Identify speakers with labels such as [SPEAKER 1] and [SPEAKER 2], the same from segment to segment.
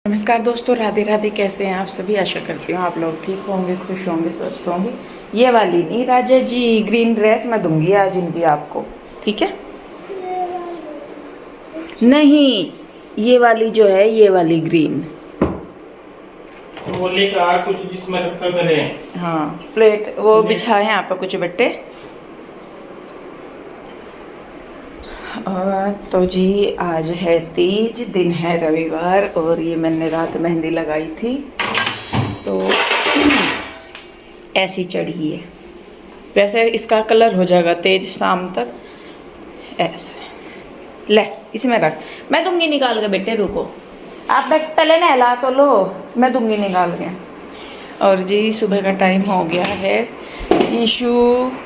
[SPEAKER 1] नमस्कार दोस्तों, राधे राधे। कैसे हैं आप सभी? आशा करती हूँ आप लोग ठीक होंगे, खुश होंगे, स्वस्थ होंगे। ये वाली नहीं राजा जी, ग्रीन ड्रेस मैं दूंगी आज इनकी आपको, ठीक है? नहीं, ये वाली जो है, ये वाली ग्रीन।
[SPEAKER 2] वो लेकर आ कुछ जिसमें रखा करे।
[SPEAKER 1] हाँ, प्लेट वो बिछाए हैं आप पे कुछ बट्टे। तो जी आज है तीज, दिन है रविवार, और ये मैंने रात मेहंदी लगाई थी तो ऐसी चढ़ी है। वैसे इसका कलर हो जाएगा तेज शाम तक। ऐसे ले, इसमें रख, मैं दूंगी निकाल के। बेटे रुको, आप पहले नहला तो लो, मैं दूंगी निकाल के। और जी सुबह का टाइम हो गया है। ईशु,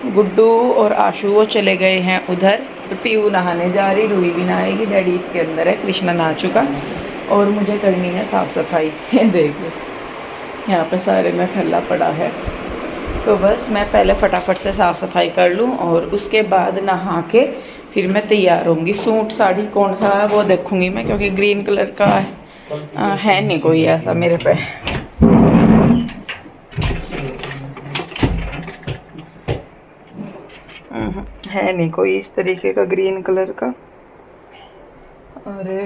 [SPEAKER 1] गुड्डू और आशु वो चले गए हैं उधर। पीऊ नहाने जा रही, रूही भी नहाएगी, डैडी इसके अंदर है, कृष्णा नहा चुका। और मुझे करनी है साफ़ सफाई। देखिए यहाँ पे सारे में फैला पड़ा है, तो बस मैं पहले फटाफट से साफ़ सफाई कर लूँ और उसके बाद नहा के फिर मैं तैयार होंगी। सूट साड़ी कौन सा है वो देखूँगी मैं, क्योंकि ग्रीन कलर का है नहीं कोई ऐसा मेरे पे। है नहीं कोई इस तरीके का ग्रीन कलर का। अरे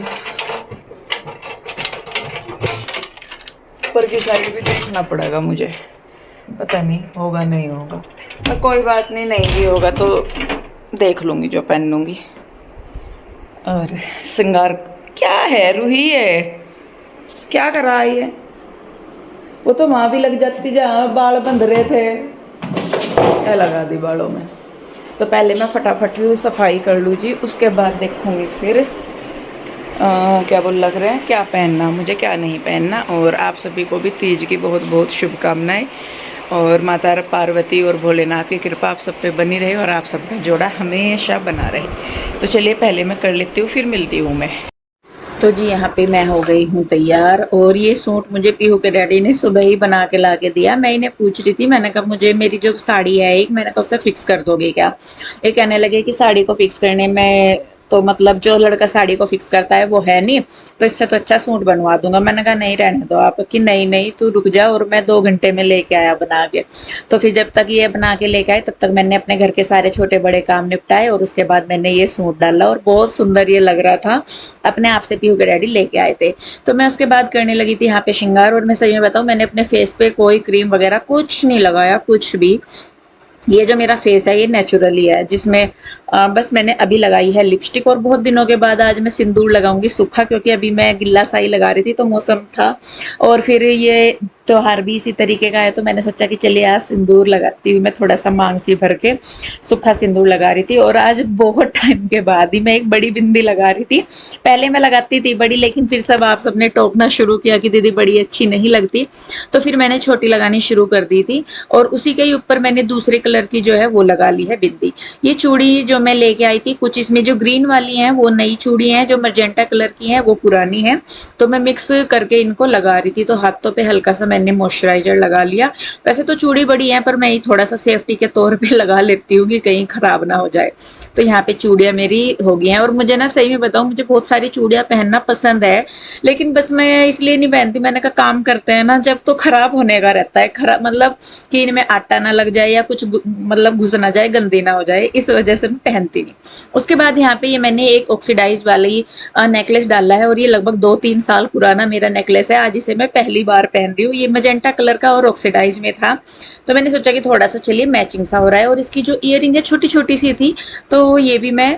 [SPEAKER 1] ऊपर की साइड भी देखना पड़ेगा मुझे, पता नहीं होगा नहीं होगा, पर कोई बात नहीं, नहीं भी होगा तो देख लूँगी जो पहन लूँगी। और श्रृंगार क्या है? रूही है, क्या कर रहा है ये? वो तो वहाँ भी लग जाती जहाँ बाल बंध रहे थे, क्या लगा दी बालों में। तो पहले मैं फटाफट सफाई कर लूँ जी, उसके बाद देखूँगी फिर क्या बोल लग रहे हैं, क्या पहनना मुझे, क्या नहीं पहनना। और आप सभी को भी तीज की बहुत बहुत शुभकामनाएं, और माता पार्वती और भोलेनाथ की कृपा आप सब पे बनी रहे और आप सबका जोड़ा हमेशा बना रहे। तो चलिए पहले मैं कर लेती हूँ, फिर मिलती हूँ मैं। तो जी यहाँ पे मैं हो गई हूँ तैयार, और ये सूट मुझे पीहू के डैडी ने सुबह ही बना के ला के दिया। मैं इन्हें पूछ रही थी, मैंने कहा मुझे मेरी जो साड़ी है एक, मैंने कहा उसे फिक्स कर दोगे क्या? ये कहने लगे कि साड़ी को फिक्स करने में तो मतलब जो लड़का साड़ी को फिक्स करता है वो है नहीं, तो इससे तो अच्छा सूट बनवा दूंगा। मैंने कहा नहीं रहने दो आप, कि नहीं नहीं तू रुक जा, और मैं 2 घंटे में लेके आया बना के। तो फिर जब तक ये बना के लेके आए तब तक मैंने अपने घर के सारे छोटे बड़े काम निपटाए, और उसके बाद मैंने ये सूट डाला और बहुत सुंदर ये लग रहा था। अपने आप से पीहू के डैडी लेके आए थे। तो मैं उसके बाद करने लगी थी यहाँ पे श्रृंगार। और मैं सही में बताऊँ, मैंने अपने फेस पे कोई क्रीम वगैरह कुछ नहीं लगाया, कुछ भी। ये जो मेरा फेस है ये नेचुरली है, जिसमें बस मैंने अभी लगाई है लिपस्टिक, और बहुत दिनों के बाद आज मैं सिंदूर लगाऊंगी सूखा, क्योंकि अभी मैं गिल्ला सा ही लगा रही थी तो मौसम था, और फिर ये त्योहार भी इसी तरीके का है, तो मैंने सोचा कि चलिए आज सिंदूर लगाती हूँ। मैं थोड़ा सा मांग सी भर के सूखा सिंदूर लगा रही थी, और आज बहुत टाइम के बाद ही मैं एक बड़ी बिंदी लगा रही थी। पहले मैं लगाती थी बड़ी, लेकिन फिर सब आप सबने टोकना शुरू किया कि दीदी बड़ी अच्छी नहीं लगती, तो फिर मैंने छोटी लगानी शुरू कर दी थी। और उसी के ही ऊपर मैंने दूसरे कलर की जो है वो लगा ली है बिंदी। ये चूड़ी जो मैं लेके आई थी, कुछ इसमें जो ग्रीन वाली हैं वो नई चूड़ी हैं, जो मजेंटा कलर की हैं वो पुरानी है। तो मैं मिक्स करके इनको लगा रही थी। तो हाथों पे हल्का सा मैंने मॉइस्चराइजर लगा लिया। वैसे तो चूड़ी बड़ी है, पर मैं थोड़ा सा सेफ्टी के तौर पे लगा लेती हूँ कि कहीं खराब ना हो जाए। तो यहाँ पे चूड़ियाँ मेरी हो गई हैं। और मुझे ना सही में बताऊँ, मुझे बहुत सारी चूड़ियाँ पहनना पसंद है, लेकिन बस मैं इसलिए नहीं पहनती, मैंने कहा काम करते हैं ना जब, तो खराब होने का रहता है। खराब मतलब कि इनमें आटा ना लग जाए या कुछ मतलब घुस ना जाए, गंदी ना हो जाए, इस वजह से मैं पहनती नहीं। उसके बाद यहाँ पे ये मैंने एक ऑक्सीडाइज वाली नेकलेस डाला है, और ये लगभग 2-3 साल पुराना मेरा नेकलेस है। आज इसे मैं पहली बार पहन रही हूँ। ये मजेंटा कलर का और ऑक्सीडाइज में था, तो मैंने सोचा कि थोड़ा सा चलिए मैचिंग सा हो रहा है। और इसकी जो ईयरिंग है छोटी छोटी सी थी, तो ये भी मैं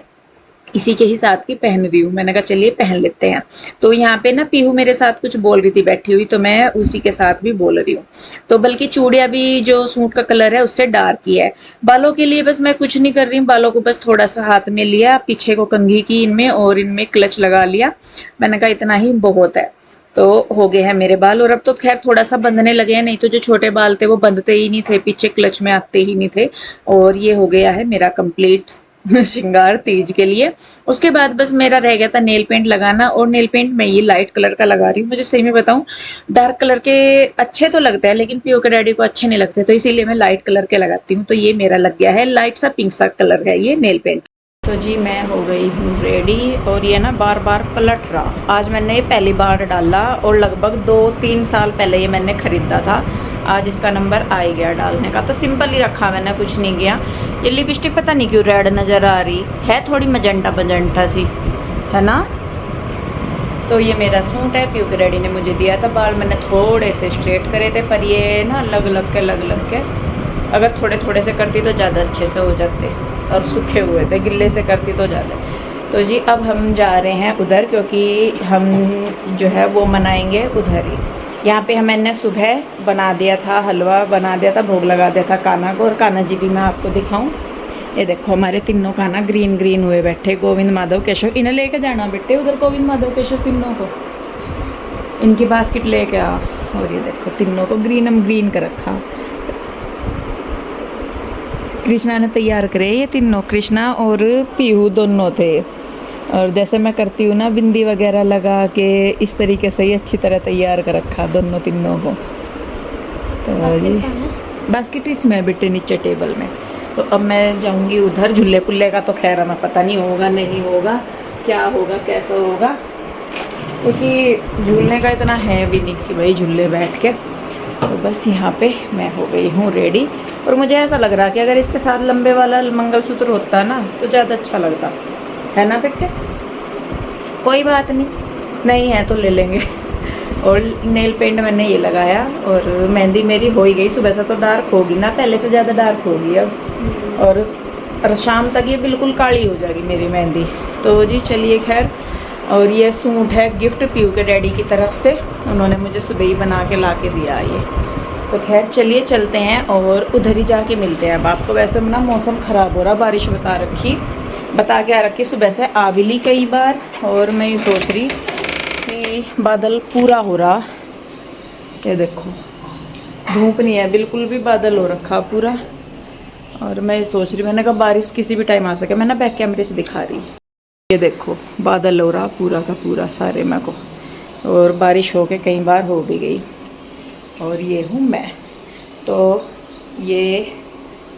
[SPEAKER 1] इसी के ही साथ की पहन रही हूँ। मैंने कहा चलिए पहन लेते हैं। तो यहाँ पे ना पीहू मेरे साथ कुछ बोल रही थी बैठी हुई, तो मैं उसी के साथ भी बोल रही हूँ। तो बल्कि चूड़ियाँ भी जो सूट का कलर है उससे डार्क ही है। बालों के लिए बस मैं कुछ नहीं कर रही हूँ, बालों को बस थोड़ा सा हाथ में लिया, पीछे को कंघी की इनमें, और इनमें क्लच लगा लिया। मैंने कहा इतना ही बहुत है। तो हो गए हैं मेरे बाल। और अब तो खैर थोड़ा सा बंधने लगे हैं, नहीं तो जो छोटे बाल थे वो बंधते ही नहीं थे, पीछे क्लच में आते ही नहीं थे। और ये हो गया है मेरा कंप्लीट श्रृंगार तीज के लिए। उसके बाद बस मेरा रह गया था नेल पेंट लगाना, और नेल पेंट मैं ये लाइट कलर का लगा रही हूँ। मुझे सही में बताऊं, डार्क कलर के अच्छे तो लगते हैं, लेकिन पीओ के डैडी को अच्छे नहीं लगते, तो इसीलिए मैं लाइट कलर के लगाती हूँ। तो ये मेरा लग गया है लाइट सा पिंक सा कलर है ये नेल पेंट। तो जी मैं हो गई हूँ रेडी और ये ना बार बार पलट रहा। आज मैंने ये पहली बार डाला और लगभग 2-3 साल पहले ये मैंने ख़रीदा था। आज इसका नंबर आ ही गया डालने का, तो सिंपल ही रखा मैंने, कुछ नहीं किया। ये लिपस्टिक पता नहीं क्यों रेड नज़र आ रही है, थोड़ी मजेंटा मजेंटा सी है ना। तो ये मेरा सूट है, प्यू के डैडी ने मुझे दिया था। बाल मैंने थोड़े से स्ट्रेट करे थे, पर ये ना लग लग के अगर थोड़े थोड़े से करती तो ज़्यादा अच्छे से हो जाते, और सूखे हुए थे, गिल्ले से करती तो ज़्यादा। तो जी अब हम जा रहे हैं उधर, क्योंकि हम जो है वो मनाएंगे उधर ही। यहाँ पे मैंने सुबह बना दिया था, हलवा बना दिया था, भोग लगा दिया था कान्हा को। और कान्हा जी भी मैं आपको दिखाऊं, ये देखो हमारे तीनों कान्हा ग्रीन ग्रीन हुए बैठे, गोविंद माधव केशव। इन्हें लेके जाना बेटे उधर, गोविंद माधव केशव तीनों को, इनकी बास्केट लेके आ। और ये देखो तीनों को ग्रीन कर रखा। कृष्णा ने तैयार करे ये तीनों, कृष्णा और पीहू दोनों थे। और जैसे मैं करती हूँ ना बिंदी वगैरह लगा के, इस तरीके से ही अच्छी तरह तैयार कर रखा दोनों तीनों को। तो जी बास्केट इसमें बेटे नीचे टेबल में। तो अब मैं जाऊँगी उधर। झूले पुल्ले का तो खैर हमें पता नहीं होगा, नहीं होगा, क्या होगा कैसा होगा, क्योंकि झूलने का इतना है भी नहीं कि भाई झूले बैठ के। तो बस यहाँ पे मैं हो गई हूँ रेडी। और मुझे ऐसा लग रहा कि अगर इसके साथ लंबे वाला मंगलसूत्र होता ना तो ज़्यादा अच्छा लगता है ना बेटे। कोई बात नहीं है तो ले लेंगे। और नेल पेंट मैंने ये लगाया, और मेहंदी मेरी हो ही गई। सुबह से तो डार्क होगी ना, पहले से ज़्यादा डार्क होगी अब, और शाम तक ये बिल्कुल काली हो जाएगी मेरी मेहंदी। तो जी चलिए खैर। और ये सूट है गिफ्ट प्यू के डैडी की तरफ से, उन्होंने मुझे सुबह ही बना के ला के दिया ये। तो खैर चलिए चलते हैं और उधर ही जाके मिलते हैं अब आपको। वैसे ना मौसम ख़राब हो रहा, बारिश बता के आ रखी सुबह से, आ भी ली कई बार। और मैं ये सोच रही कि बादल पूरा हो रहा, ये देखो धूप नहीं है बिल्कुल भी, बादल हो रखा पूरा। और मैं ये सोच रही, मैंने कहा बारिश किसी भी टाइम आ सके, मैं ना बैक कैमरे से दिखा रही। ये देखो बादल हो रहा पूरा का पूरा सारे में को, और बारिश हो के कई बार हो भी गई। और ये हूँ मैं। तो ये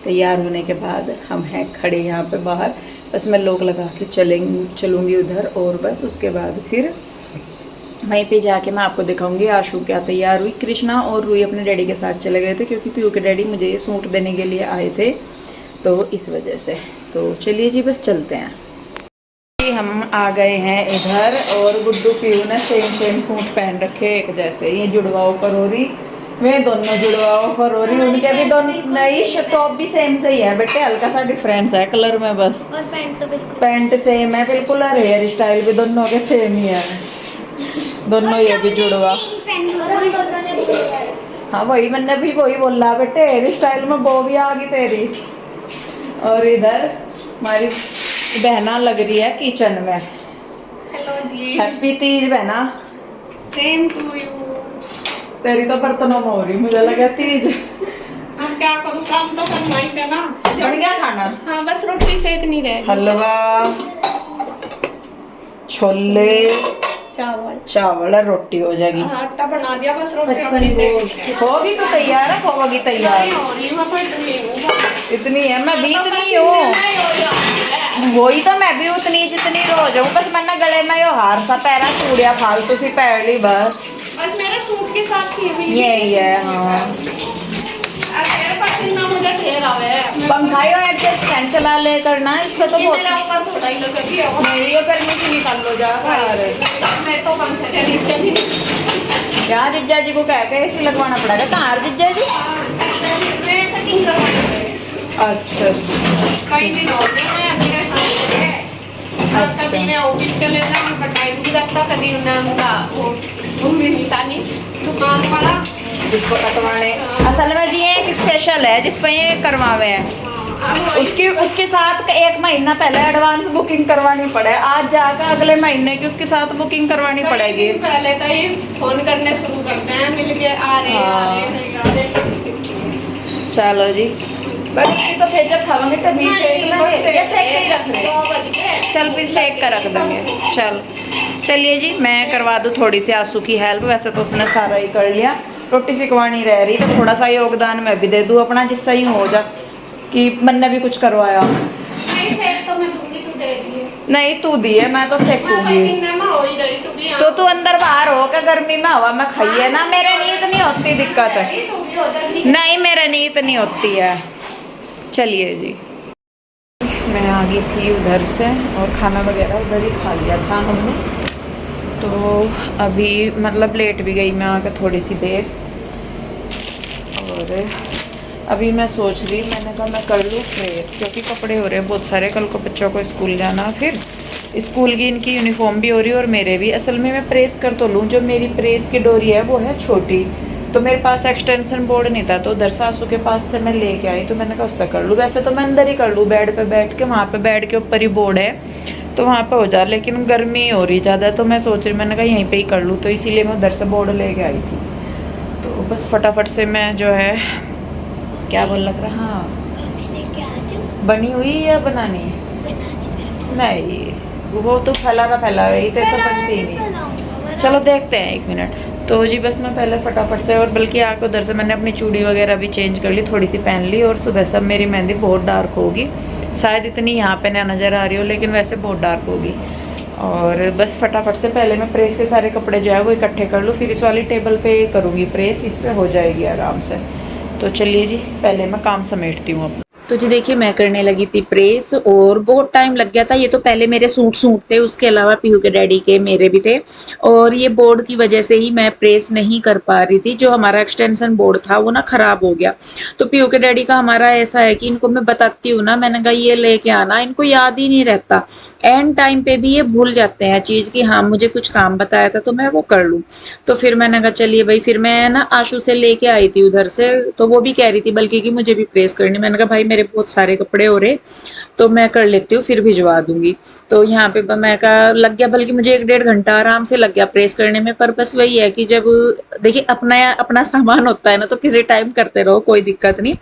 [SPEAKER 1] तैयार होने के बाद हम हैं खड़े यहाँ पे बाहर। बस मैं लोग लगा के चलूँगी उधर, और बस उसके बाद फिर वहीं पे जाके मैं आपको दिखाऊंगी आशु क्या तैयार हुई। कृष्णा और रूही अपने डैडी के साथ चले गए थे, क्योंकि प्यू के डैडी मुझे ये सूट देने के लिए आए थे, तो इस वजह से। तो चलिए जी बस चलते हैं। हम आ गए हैं इधर, और गुड्डू पीहू ने सेम सूट पहन रखे एक जैसे। ये जुड़वाओ फरोरी, वे दोनों जुड़वाओ फरोरी, उनके भी दोनों नई टॉप भी सेम से ही है बेटे, हल्का सा डिफरेंस है कलर में बस।
[SPEAKER 3] और पैंट तो बिल्कुल
[SPEAKER 1] पैंट सेम है बिल्कुल, और हेयर स्टाइल भी दोनों के सेम ही है, दोनों ये भी जुड़वा। हाँ वही मैंने भी वही बोला बेटे, हेयर स्टाइल में वो भी आ गई तेरी। और इधर हमारी बहना लग रही है किचन में।
[SPEAKER 3] हेलो जी,
[SPEAKER 1] हैप्पी तीज बहना।
[SPEAKER 3] Same to you.
[SPEAKER 1] तेरी तो बर्तनों में हो रही, मुझे लगा तीज।
[SPEAKER 3] अब क्या करूँ, काम तो करना ही है ना।
[SPEAKER 1] बन गया खाना?
[SPEAKER 3] हाँ बस रोटी सेक नहीं रहे,
[SPEAKER 1] हलवा, छोले, चावल और रोटी हो जाएगी।
[SPEAKER 3] आटा बना दिया, बस रोटी सेक
[SPEAKER 1] होगी तो तैयार है, होगी तैयार। इतनी है, मैं भी इतनी हूँ, वही तो मैं भी उतनी जितनी रोज हूँ। बस मैंने गले में यो हार सा पैरा, चूड़िया फालतू सी पैर ली बस
[SPEAKER 3] मेरे सूट के साथ
[SPEAKER 1] यही है। हाँ
[SPEAKER 3] मुझे ढेर आवे
[SPEAKER 1] पंखा यो एडजस्ट फैन चला ले करना, इसका तो बहुत नहीं, ये गर्मी की निकाल लो जा
[SPEAKER 3] मैं तो पंखे के नीचे भी
[SPEAKER 1] यहाँ जिज्जा जी को कह के एसी लगवाना पड़ेगा। कहाँ जिज्जा जी? अच्छा
[SPEAKER 3] कई दिन हो गए हैं अभी कभी मैं ऑफिस चले जाऊँ, पर टाइम भी लगता, कभी उनका घूमने मिलता नहीं, दुकान पड़ा
[SPEAKER 1] जिसको कटवाने। असल में जी एक स्पेशल है जिस पर ये करवावे हैं, उसके साथ एक महीना पहले एडवांस बुकिंग करवानी पड़े। आज जाकर अगले महीने की उसके साथ बुकिंग करवानी पड़ेगी।
[SPEAKER 3] पहले तो ये फोन करने शुरू करते हैं, मिल के आ रहे।
[SPEAKER 1] चलो जी बस तो फिर जब खावांगे तभी सेक लेंगे, या सेक के ही रख लेंगे। चल फिर सेक कर रख देंगे। चलिए जी मैं करवा दूँ थोड़ी सी आंसू की हेल्प। वैसे तो उसने सारा ही कर लिया, रोटी सिकवानी रह रही, तो थोड़ा सा योगदान मैं भी दे दूँ अपना, जिससे ही हो जा कि मैंने भी कुछ करवाया।
[SPEAKER 3] नहीं सेक तो मैं दूंगी, तू
[SPEAKER 1] नहीं तू दिए, मैं तो सेकूंगी। तो तू अंदर बाहर हो के गर्मी में हवा में खाइए ना, मेरे नींद नहीं होती, दिक्कत है। नहीं मेरे नींद नहीं होती है। चलिए जी, मैं आ गई थी उधर से और खाना वगैरह उधर ही खा लिया था हमने। तो अभी मतलब लेट भी गई मैं आकर थोड़ी सी देर, और अभी मैं सोच रही, मैंने कहा मैं कर लूँ प्रेस, क्योंकि कपड़े हो रहे हैं बहुत सारे, कल को बच्चों को स्कूल जाना, फिर स्कूल की इनकी यूनिफॉर्म भी हो रही है और मेरे भी। असल में मैं प्रेस कर तो लूँ, जो मेरी प्रेस की डोरी है वो है छोटी, तो मेरे पास एक्सटेंशन बोर्ड नहीं था, तो उधर सासू के पास से मैं लेके आई, तो मैंने कहा उससे कर लूँ। वैसे तो मैं अंदर ही कर लूँ, बेड पे बैठ के, वहाँ पे बेड के ऊपर ही बोर्ड है, तो वहाँ पे हो जा, लेकिन गर्मी हो रही ज़्यादा, तो मैं सोच रही, मैंने कहा यहीं पे ही कर लूँ, तो इसीलिए मैं उधर से बोर्ड लेके आई थी। तो बस फटाफट से मैं जो है, क्या बोल लग रहा, हाँ बनी हुई या बनानी है? नहीं वो तो फैला हुई, तो ऐसा बनती ही नहीं। चलो देखते हैं, 1 मिनट। तो जी बस मैं पहले फटाफट से, और बल्कि आके उधर से मैंने अपनी चूड़ी वगैरह भी चेंज कर ली, थोड़ी सी पहन ली, और सुबह सब मेरी मेहंदी बहुत डार्क होगी, शायद इतनी यहाँ पे ना नज़र आ रही हो, लेकिन वैसे बहुत डार्क होगी। और बस फटाफट से पहले मैं प्रेस के सारे कपड़े जो है वो इकट्ठे कर लूँ, फिर इस वाली टेबल पे करूँगी प्रेस, इस पर हो जाएगी आराम से। तो चलिए जी, पहले मैं काम समेटती हूँ अपना। तो जी देखिए, मैं करने लगी थी प्रेस, और बहुत टाइम लग गया था। ये तो पहले मेरे सूट थे, उसके अलावा पीहू के डैडी के मेरे भी थे, और ये बोर्ड की वजह से ही मैं प्रेस नहीं कर पा रही थी। जो हमारा एक्सटेंशन बोर्ड था वो ना खराब हो गया। तो पीहू के डैडी का हमारा ऐसा है कि इनको मैं बताती हूँ ना, मैंने कहा ये लेके आना, इनको याद ही नहीं रहता, एंड टाइम पे भी ये भूल जाते हैं चीज़ कि हाँ मुझे कुछ काम बताया था तो मैं वो कर लूँ। तो फिर मैंने कहा चलिए भाई, फिर मैं ना आशू से लेके आई थी उधर से, तो वो भी कह रही थी बल्कि कि मुझे भी प्रेस करनी। मैंने कहा भाई मेरे बहुत सारे कपड़े हो रहे, तो मैं कर लेती हूँ, फिर भिजवा दूंगी। तो यहाँ पे मैं कहा लग गया, बल्कि मुझे 1 डेढ़ घंटा आराम से लग गया प्रेस करने में। पर बस वही है कि जब देखिए अपना अपना सामान होता है ना, तो किसी टाइम करते रहो, कोई दिक्कत नहीं।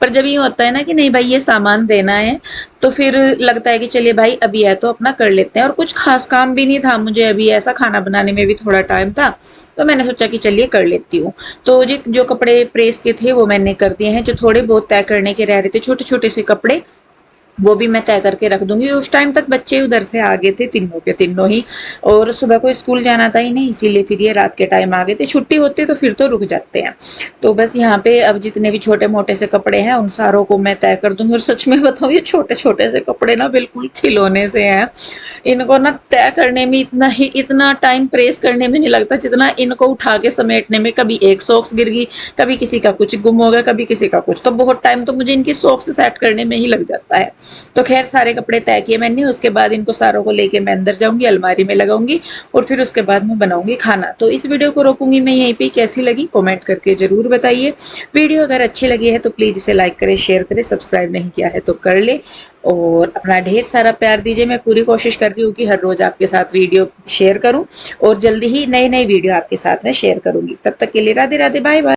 [SPEAKER 1] पर जब ये होता है ना कि नहीं भाई ये सामान देना है, तो फिर लगता है कि चलिए भाई अभी है तो अपना कर लेते हैं। और कुछ खास काम भी नहीं था मुझे अभी, ऐसा खाना बनाने में भी थोड़ा टाइम था, तो मैंने सोचा कि चलिए कर लेती हूँ। तो जी जो कपड़े प्रेस के थे वो मैंने कर दिए हैं, जो थोड़े बहुत तय करने के रह रहे थे, छोटे छोटे से कपड़े, वो भी मैं तय करके रख दूंगी। उस टाइम तक बच्चे उधर से आ गए थे, तीनों के तीनों ही, और सुबह को स्कूल जाना था ही नहीं, इसीलिए फिर ये रात के टाइम आ गए थे। छुट्टी होती तो फिर तो रुक जाते हैं। तो बस यहाँ पे अब जितने भी छोटे मोटे से कपड़े हैं उन सारों को मैं तय कर दूंगी। और सच में बताऊँ, ये छोटे छोटे से कपड़े ना बिल्कुल खिलौने से हैं, इनको ना तय करने में इतना टाइम प्रेस करने में नहीं लगता जितना इनको उठा के समेटने में। कभी एक सॉक्स गिर गई, कभी किसी का कुछ गुम हो गया, कभी किसी का कुछ, तो बहुत टाइम तो मुझे इनकी सॉक्स सेट करने में ही लग जाता है। तो खैर सारे कपड़े तय किए मैंने, उसके बाद इनको सारों को लेके मैं अंदर जाऊंगी, अलमारी में लगाऊंगी, और फिर उसके बाद मैं बनाऊंगी खाना। तो इस वीडियो को रोकूंगी मैं यहीं पे। कैसी लगी कमेंट करके जरूर बताइए। वीडियो अगर अच्छी लगी है तो प्लीज़ इसे लाइक करें, शेयर करें, सब्सक्राइब नहीं किया है तो कर ले, और अपना ढेर सारा प्यार दीजिए। मैं पूरी कोशिश कर रही हूँ कि हर रोज़ आपके साथ वीडियो शेयर करूँ, और जल्दी ही नई नई वीडियो आपके साथ में शेयर करूँगी। तब तक के लिए राधे राधे, बाय बाय।